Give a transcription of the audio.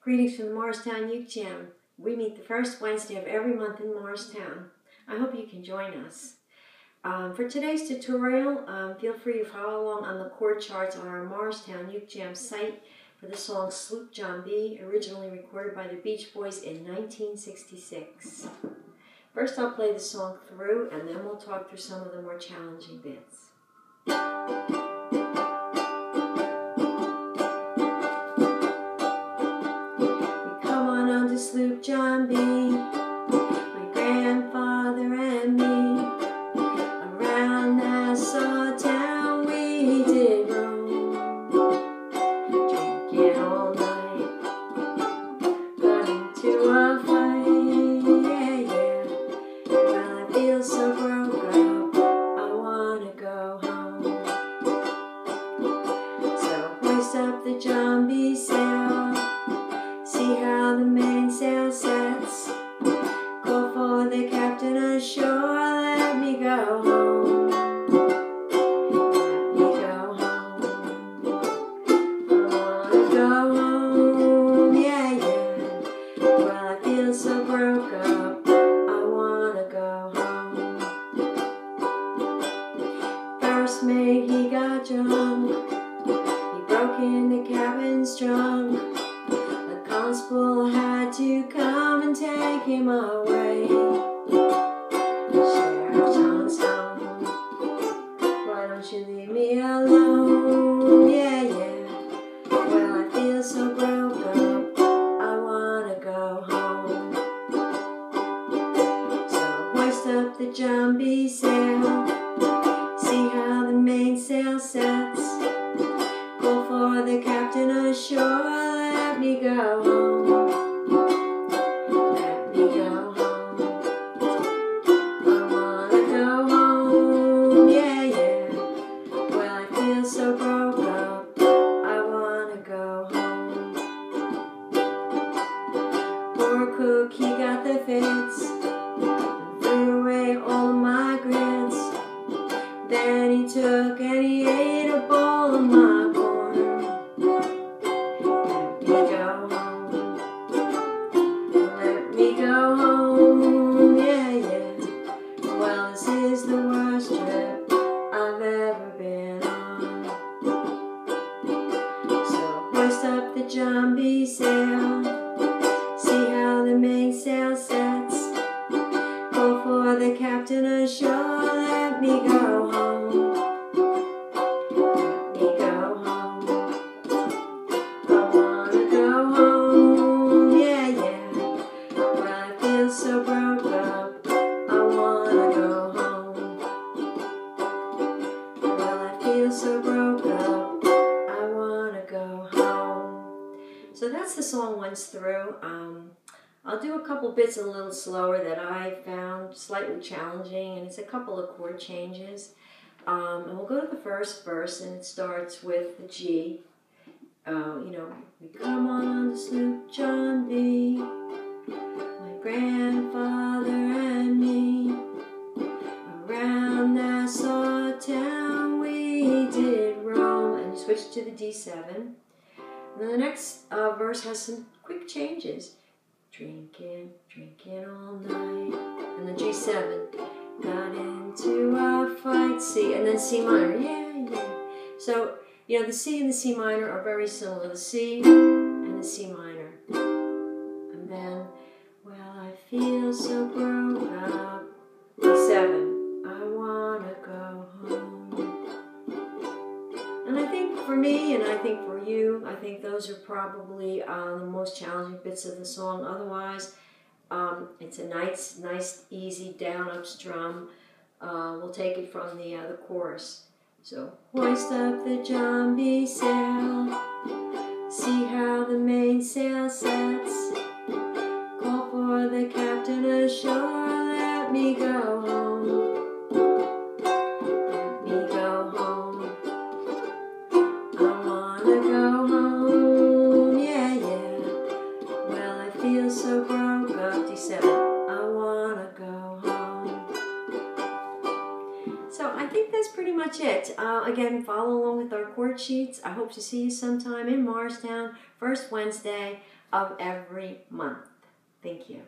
Greetings from the Morristown Youth Jam. We meet the first Wednesday of every month in Morristown. I hope you can join us. For today's tutorial, feel free to follow along on the chord charts on our Morristown Youth Jam site for the song Sloop John B, originally recorded by the Beach Boys in 1966. First I'll play the song through, and then we'll talk through some of the more challenging bits. Sloop John B, my grandfather and me, around Nassau town we did roam, drinking all night, got into a fight, yeah. Well, I feel so broke up, I wanna go home. So hoist up the John B sail, see how the mainsail sets, call for the captain ashore, let me go home, let me go home, I wanna go home, yeah, yeah, well I feel so broke up, I wanna go home. First mate, he got drunk, he broke in the cabin's trunk, constable had to come and take him away. Sheriff John's home, why don't you leave me alone? Yeah, yeah, well I feel so broke up, I wanna go home. So hoist up the John B sail, see how the mainsail sets, call for the captain ashore, let me go home, let me go home, I wanna go home, yeah, yeah, well I feel so broke up, I wanna go home. Poor cook, he got the fits, and threw away all of my grits, then he took and he ate a bowl of my corn. Let me go home, yeah, yeah, well this is the worst trip I've ever been on. So hoist up the John B sail, see how the mainsail sets, call for the captain ashore, let me go home, let me go home, I wanna go home, yeah, yeah, well I feel so broke up, I wanna go home, well I feel so broke up, I wanna go home. So that's the song once through. I'll do a couple bits a little slower that I found slightly challenging, and it's a couple of chord changes. And we'll go to the first verse, and it starts with the G. We come on the sloop John B, my grandfather and me, around Nassau town we did roam, and switch to the D7. And then the next verse has some quick changes. Drinking, drinking all night, and the G7, got into a fight, C, and then C minor, yeah, yeah. So, the C and the C minor are very similar, the C and the C minor. And then, well, I feel so broke up, D7, I wanna go home. And I think for me, and I think for you, I think those are probably the most challenging bits of the song. Otherwise, it's a nice, easy down-up strum. We'll take it from the chorus. So, hoist up the John B sail, see how the mainsail sets, call for the captain ashore, let me go home, let me go home, I wanna go home, yeah, yeah, well I feel so broke up, D7, I wanna go home. So I think that's pretty much it. Again, follow along with our chord sheets. I hope to see you sometime in Morristown, first Wednesday. of every month. Thank you.